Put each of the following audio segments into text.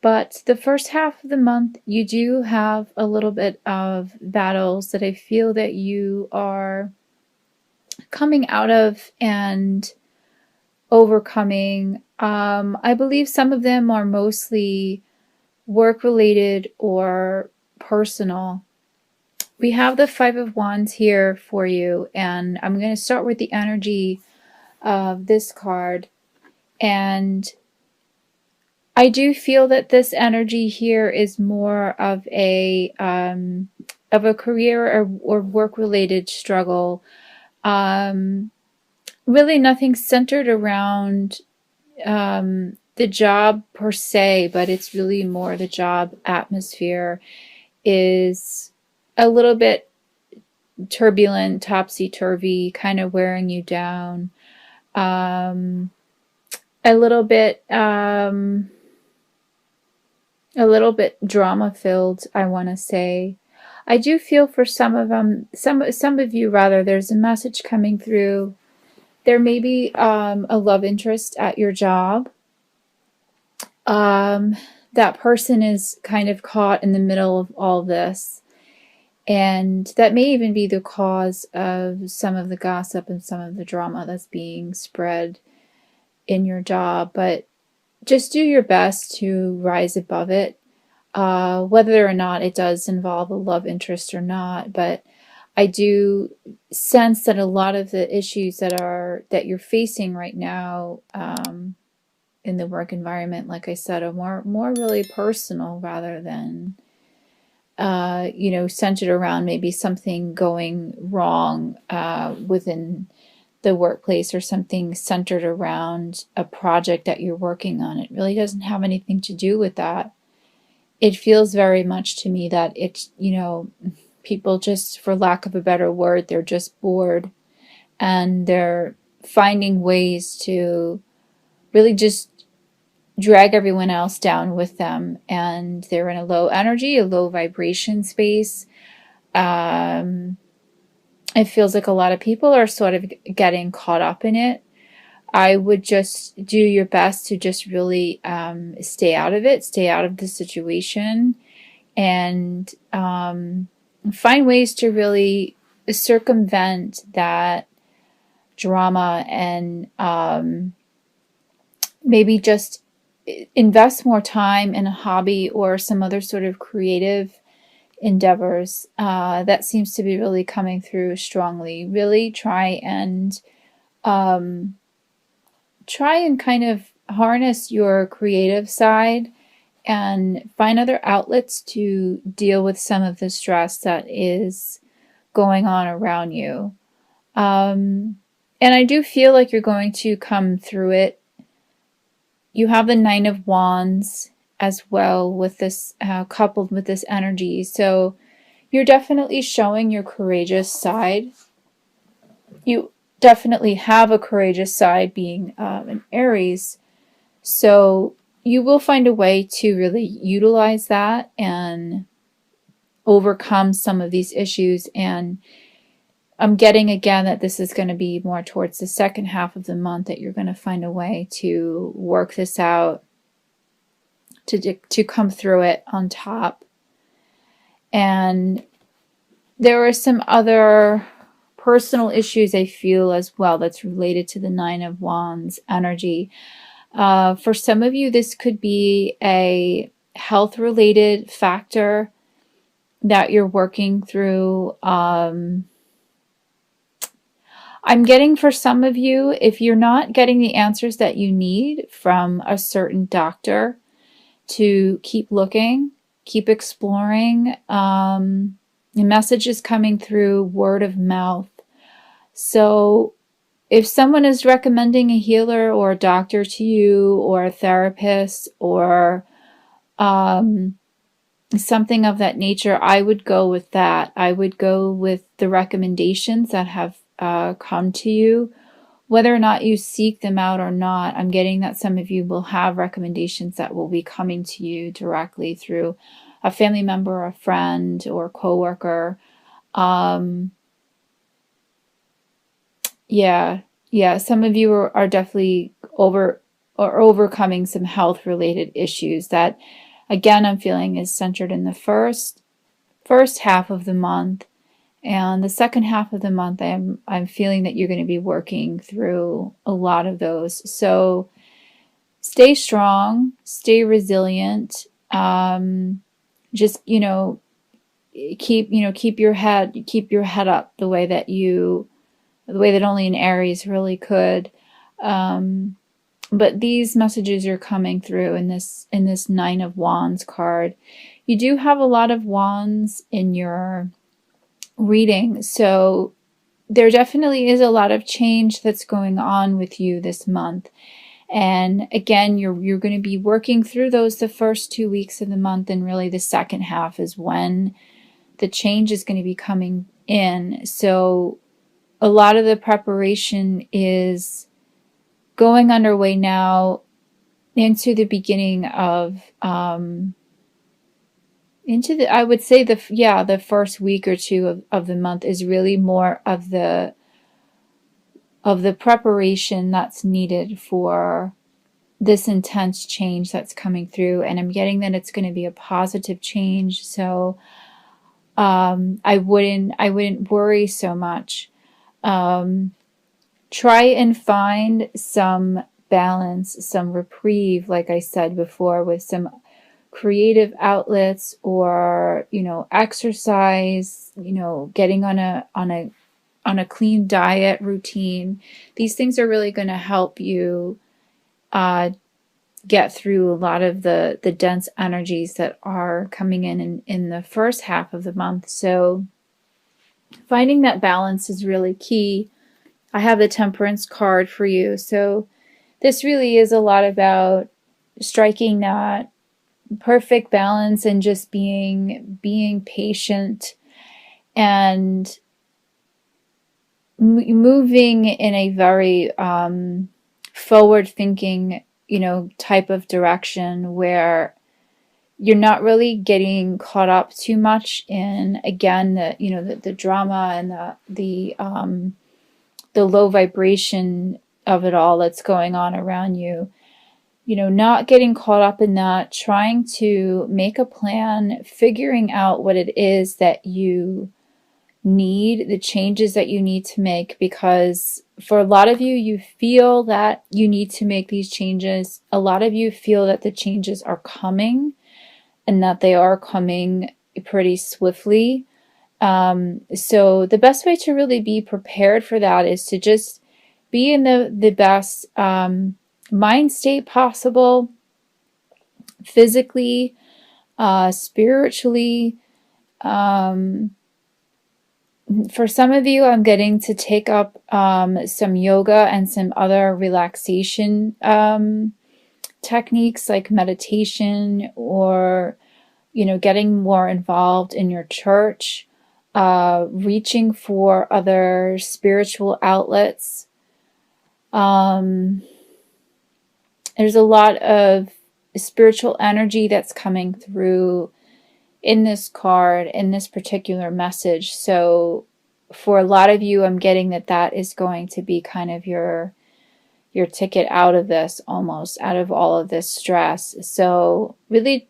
But the first half of the month, you do have a little bit of battles that I feel that you are coming out of and overcoming. I believe some of them are mostly work related or personal. We have the Five of Wands here for you, and I'm going to start with the energy of this card. And I do feel that this energy here is more of a career or work related struggle. Really nothing centered around the job per se, but it's really more the job atmosphere is a little bit turbulent, topsy-turvy, kind of wearing you down. A little bit drama filled, I want to say. I do feel for some of you rather, there's a message coming through. There may be a love interest at your job. That person is kind of caught in the middle of all this. And that may even be the cause of some of the gossip and some of the drama that's being spread in your job. But just do your best to rise above it, whether or not it does involve a love interest or not. But I do sense that a lot of the issues that you're facing right now in the work environment, like I said, are more really personal rather than centered around maybe something going wrong within the workplace or something centered around a project that you're working on. It really doesn't have anything to do with that. It feels very much to me that it's, people just, for lack of a better word, they're just bored and they're finding ways to really just drag everyone else down with them, and they're in a low energy, a low vibration space. It feels like a lot of people are sort of getting caught up in it. I would just do your best to just really stay out of it, stay out of the situation, and find ways to really circumvent that drama, and maybe just invest more time in a hobby or some other sort of creative endeavors. That seems to be really coming through strongly. Really try and kind of harness your creative side and find other outlets to deal with some of the stress that is going on around you. And I do feel like you're going to come through it. You have the Nine of Wands as well with this, coupled with this energy. So you're definitely showing your courageous side. You definitely have a courageous side being an Aries. So you will find a way to really utilize that and overcome some of these issues. And I'm getting again that this is going to be more towards the second half of the month that you're going to find a way to work this out, to come through it on top. And there are some other personal issues I feel as well that's related to the Nine of Wands energy. For some of you, this could be a health-related factor that you're working through. I'm getting for some of you, if you're not getting the answers that you need from a certain doctor, to keep looking, keep exploring. The message is coming through word of mouth. So if someone is recommending a healer or a doctor to you, or a therapist, or something of that nature, I would go with that. I would go with the recommendations that have come to you, whether or not you seek them out or not. I'm getting that some of you will have recommendations that will be coming to you directly through a family member, a friend, or a coworker. Yeah, some of you are definitely overcoming some health related issues that again, I'm feeling is centered in the first half of the month. And the second half of the month, I'm feeling that you're going to be working through a lot of those. So stay strong, stay resilient. Just keep your head up the way that only an Aries really could. But these messages are coming through in this Nine of Wands card. You do have a lot of wands in your reading, so there definitely is a lot of change that's going on with you this month. And again, you're going to be working through those the first 2 weeks of the month, and really the second half is when the change is going to be coming in. So a lot of the preparation is going underway now into the beginning of I would say the first week or two of the month is really more of the preparation that's needed for this intense change that's coming through. And I'm getting that it's going to be a positive change. So I wouldn't worry so much. Try and find some balance, some reprieve, like I said before, with some creative outlets, or exercise, getting on a clean diet routine. These things are really going to help you get through a lot of the dense energies that are coming in the first half of the month. So finding that balance is really key. I have the Temperance card for you. So this really is a lot about striking that perfect balance and just being patient and moving in a very forward thinking type of direction, where you're not really getting caught up too much in, again, the drama and the low vibration of it all that's going on around you. Not getting caught up in that, trying to make a plan, figuring out what it is that you need, the changes that you need to make, because for a lot of you, you feel that you need to make these changes. A lot of you feel that the changes are coming, and that they are coming pretty swiftly. So the best way to really be prepared for that is to just be in the best mind state possible, physically, spiritually. For some of you, I'm getting to take up some yoga and some other relaxation techniques, like meditation, or getting more involved in your church, reaching for other spiritual outlets. There's a lot of spiritual energy that's coming through in this card, in this particular message. So for a lot of you, I'm getting that is going to be kind of your ticket out of this, almost out of all of this stress. So really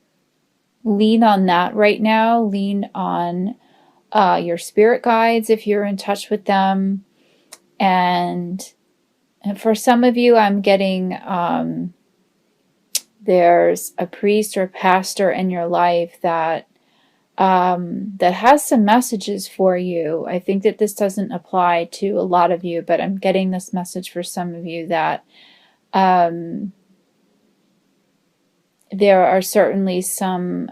lean on that right now. Lean on your spirit guides if you're in touch with them. And for some of you, I'm getting there's a priest or pastor in your life that has some messages for you. I think that this doesn't apply to a lot of you, but I'm getting this message for some of you that there are certainly some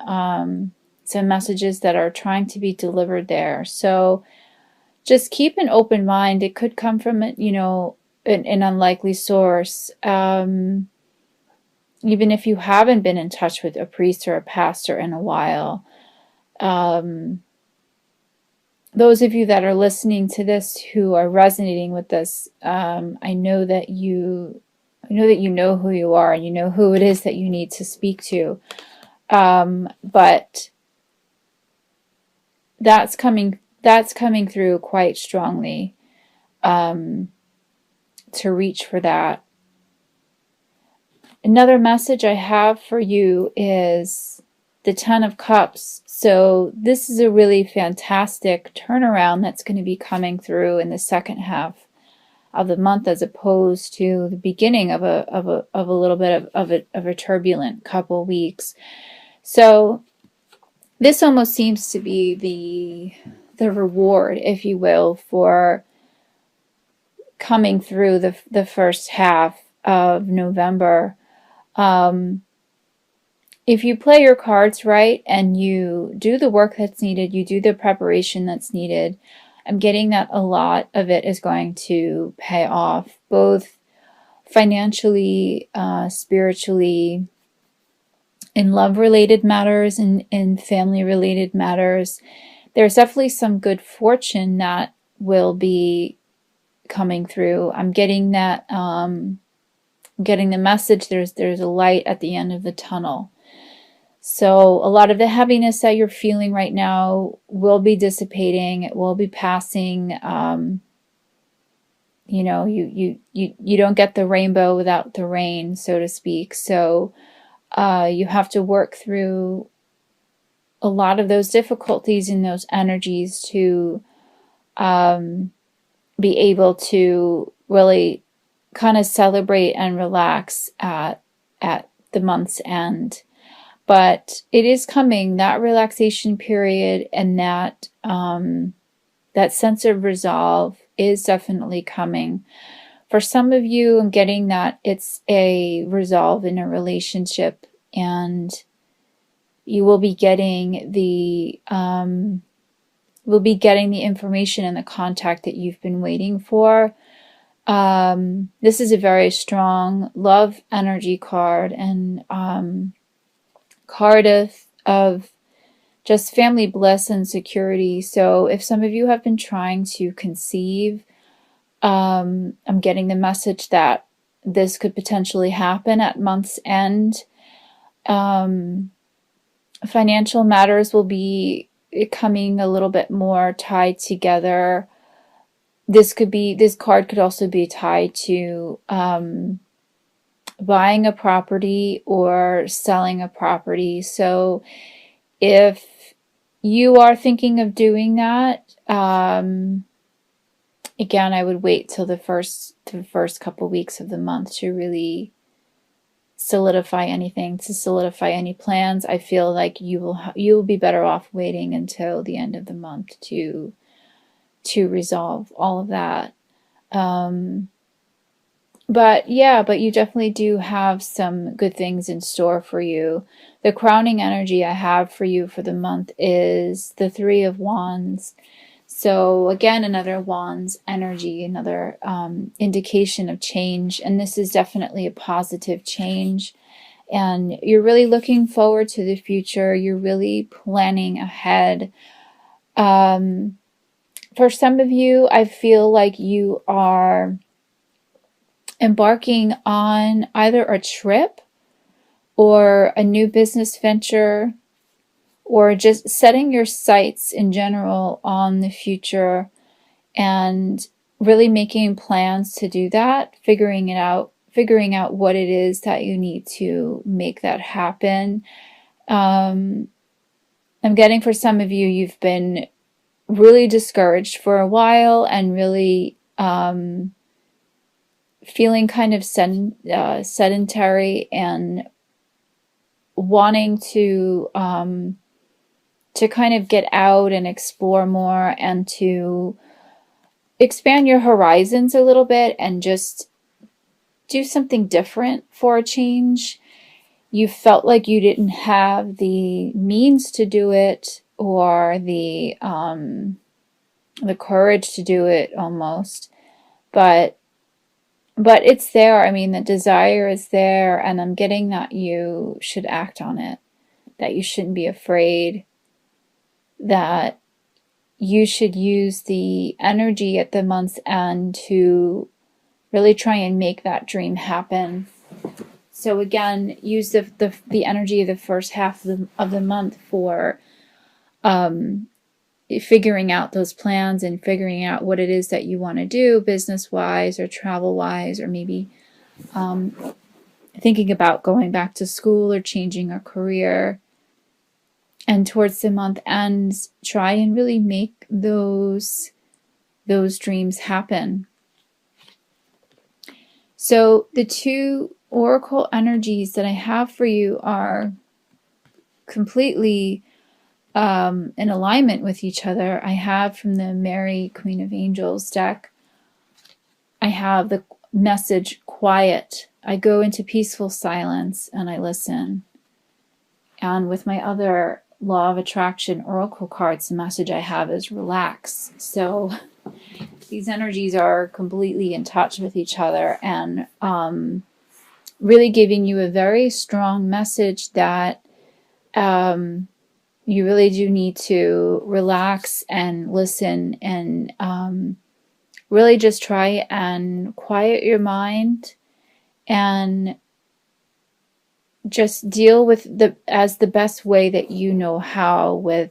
messages that are trying to be delivered there. So just keep an open mind. It could come from an unlikely source. Even if you haven't been in touch with a priest or a pastor in a while. Those of you that are listening to this who are resonating with this, I know that you know who you are, and you know who it is that you need to speak to. But that's coming through quite strongly, to reach for that. Another message I have for you is the Ten of Cups. So this is a really fantastic turnaround that's going to be coming through in the second half of the month, as opposed to the beginning of a little bit of a turbulent couple weeks. So this almost seems to be the reward, if you will, for coming through the first half of November. If you play your cards right and you do the work that's needed, you do the preparation that's needed, I'm getting that a lot of it is going to pay off, both financially, spiritually, in love-related matters, in family-related matters. There's definitely some good fortune that will be coming through. I'm getting that, getting the message there's a light at the end of the tunnel. So a lot of the heaviness that you're feeling right now will be dissipating. It will be passing. You know, you don't get the rainbow without the rain, so to speak. So you have to work through a lot of those difficulties and those energies to be able to really kind of celebrate and relax at the month's end. But it is coming, that relaxation period, and that that sense of resolve is definitely coming. For some of you, I'm getting that it's a resolve in a relationship, and you will be getting the information and the contact that you've been waiting for. This is a very strong love energy card, and card of just family bliss and security. So if some of you have been trying to conceive, I'm getting the message that this could potentially happen at month's end. Financial matters will be coming a little bit more tied together. This card could also be tied to buying a property or selling a property. So if you are thinking of doing that, again, I would wait till the first couple weeks of the month to really solidify anything, to solidify any plans. I feel like you will be better off waiting until the end of the month to resolve all of that. But you definitely do have some good things in store for you. The crowning energy I have for you for the month is the Three of Wands. So again, another Wands energy, another indication of change. And this is definitely a positive change. And you're really looking forward to the future. You're really planning ahead. For some of you, I feel like you are embarking on either a trip or a new business venture, or just setting your sights in general on the future and really making plans to do that, figuring out what it is that you need to make that happen. I'm getting, for some of you, you've been really discouraged for a while and really feeling kind of sedentary and wanting to kind of get out and explore more and to expand your horizons a little bit and just do something different for a change. You felt like you didn't have the means to do it, or the courage to do it almost, but it's there. I mean, the desire is there, and I'm getting that you should act on it, that you shouldn't be afraid, that you should use the energy at the month's end to really try and make that dream happen. So again, use the energy of the first half of the month for figuring out those plans and figuring out what it is that you want to do business-wise or travel-wise, or maybe thinking about going back to school or changing a career. And towards the month ends, try and really make those dreams happen. So the two oracle energies that I have for you are completely in alignment with each other. I have from the Mary, Queen of Angels deck, I have the message quiet. I go into peaceful silence and I listen. And with my other Law of Attraction oracle cards, the message I have is relax. So these energies are completely in touch with each other and really giving you a very strong message that you really do need to relax and listen and really just try and quiet your mind and just deal with the best way that you know how with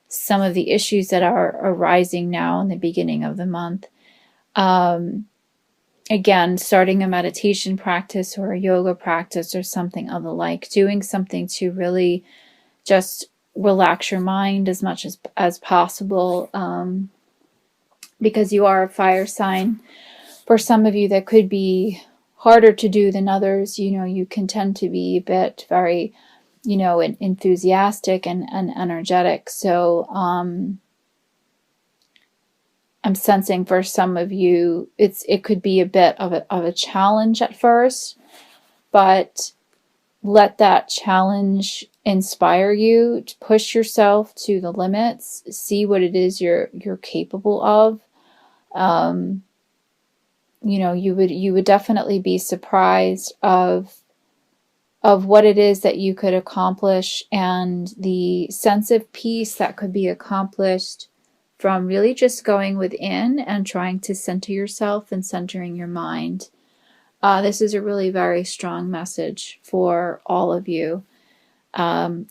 some of the issues that are arising now in the beginning of the month. Again, starting a meditation practice or a yoga practice or something of the like, doing something to really just relax your mind as much as possible, because you are a fire sign. For some of you, that could be harder to do than others. You can tend to be a bit very, enthusiastic and energetic. So I'm sensing for some of you, it could be a bit of a challenge at first, but let that challenge inspire you to push yourself to the limits, see what it is you're capable of. You would definitely be surprised of what it is that you could accomplish, and the sense of peace that could be accomplished from really just going within and trying to center yourself and centering your mind. This is a really very strong message for all of you,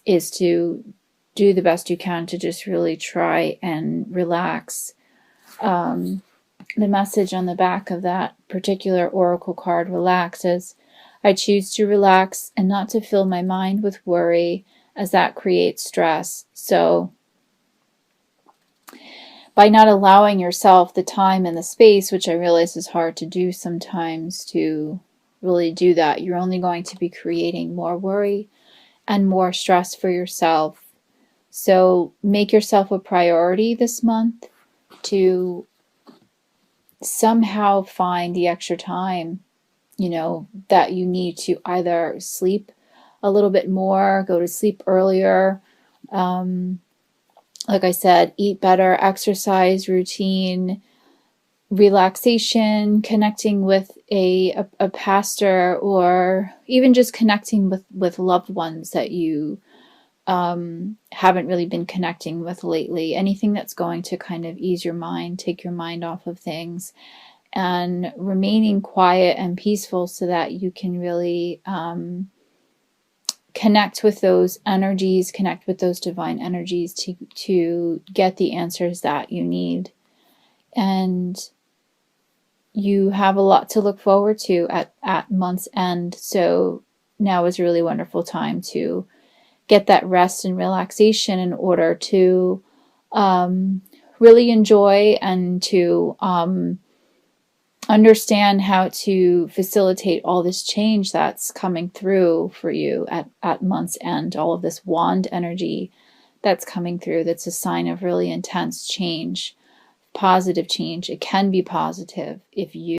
is to do the best you can to just really try and relax. The message on the back of that particular oracle card, relax, is I choose to relax and not to fill my mind with worry, as that creates stress. So by not allowing yourself the time and the space, which I realize is hard to do sometimes, to really do that, you're only going to be creating more worry and more stress for yourself. So make yourself a priority this month to somehow find the extra time, that you need to either sleep a little bit more, go to sleep earlier, like I said, eat better, exercise routine, relaxation, connecting with a pastor, or even just connecting with loved ones that you haven't really been connecting with lately. Anything that's going to kind of ease your mind, take your mind off of things, and remaining quiet and peaceful so that you can really connect with those energies, connect with those divine energies to get the answers that you need. And you have a lot to look forward to at month's end. So now is a really wonderful time to get that rest and relaxation in order to really enjoy and to understand how to facilitate all this change that's coming through for you at month's end. All of this wand energy that's coming through, that's a sign of really intense change, positive change. It can be positive if you